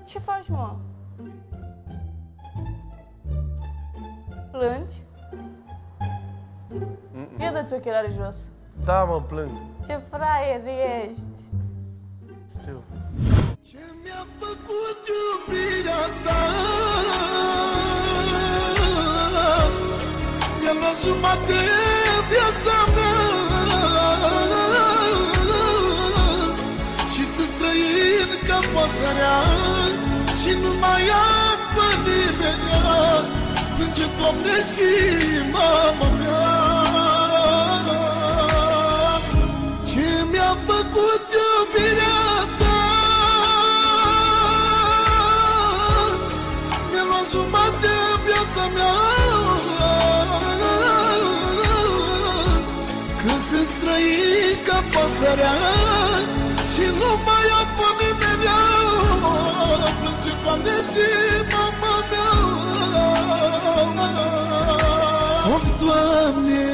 Ce faci, mă? Plângi? Ia dă-ți ochelarii jos. Da, mă, plâng. Ce fraier ești! Știu. Ce mi-a făcut iubirea ta? Mi-a luat jumătate viața mea și să străin ca pasărea și nu mai am pe nimeni. Plânge, Doamne, și mama mea. Ce mi-a făcut iubirea ta? Mi-a luat jumătate viața mea, când se străi ca pasărea și nu mai am pe nimeni. Plânge, Doamne, și mama mea. Of, Doamne,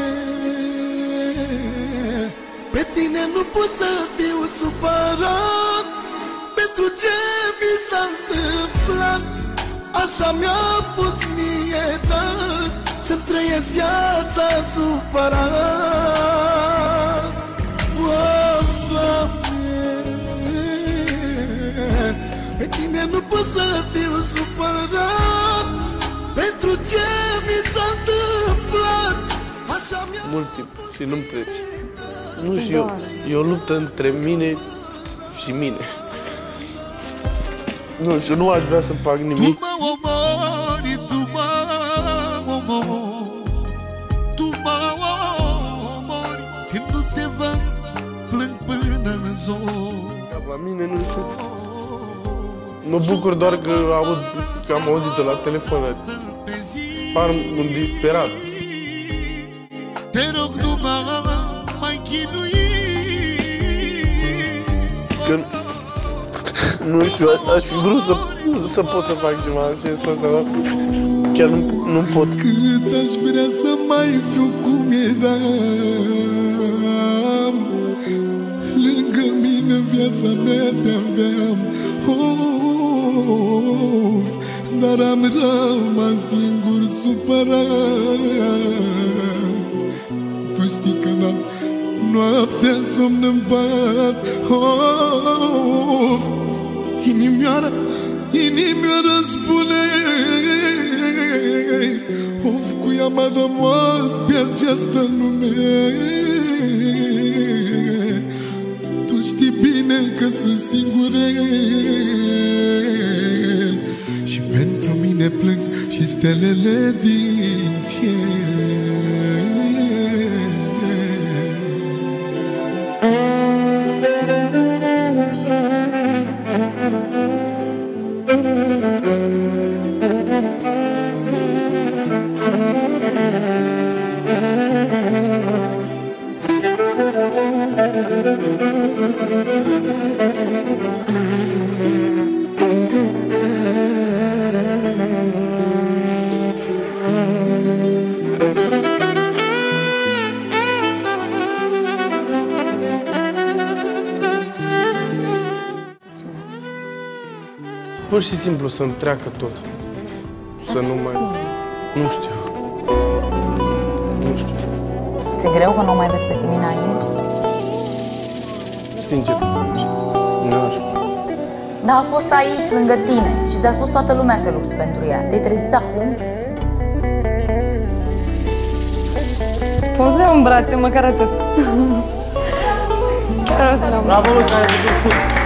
pe tine nu pot să fiu supărat pentru ce mi s-a întâmplat. Așa mi-a fost mie dat să-mi trăiesc viața supărat. Of, Doamne, pe tine nu pot să fiu supărat pentru ce mi s-a întâmplat. Așa mi-a Mult timp și nu-mi pleci. Nu știu, e o luptă între mine și mine. Nu știu, nu aș vrea să fac nimic. Tu mă omori, tu mă omori, tu mă omori, când nu te văd, plâng până în zor. La mine nu știu. Mă bucur doar că am auzit-o la telefon. Par un disperat. Te rog, nu mă mai chinui. Că nu știu, aș fi vrut să pot să fac ceva în sensul ăsta, dar chiar nu pot. Cât aș vrea să mai fiu cum eram, lângă mine viața mea te-aveam. Of, dar am rămas singur supărat. Tu știi că n-am noaptea somn în pat. Of, inimioară spune, of, cu ea m-a rămas pe această lume. Tu știi bine că sunt singurel și pentru mine plâng și stelele din cer. Pur și simplu să-mi treacă tot. Să nu mai... Nu știu. Nu știu. Ți-e greu că nu o mai vezi pe Simina aici? Sincer. Nu știu. Da, a fost aici, lângă tine și ți-a spus toată lumea să lupți pentru ea. Te-ai trezit acum? Poți să le iau în brațe, măcar atât. Chiar o să le iau. Bravo, Luca, ai făcut scurt.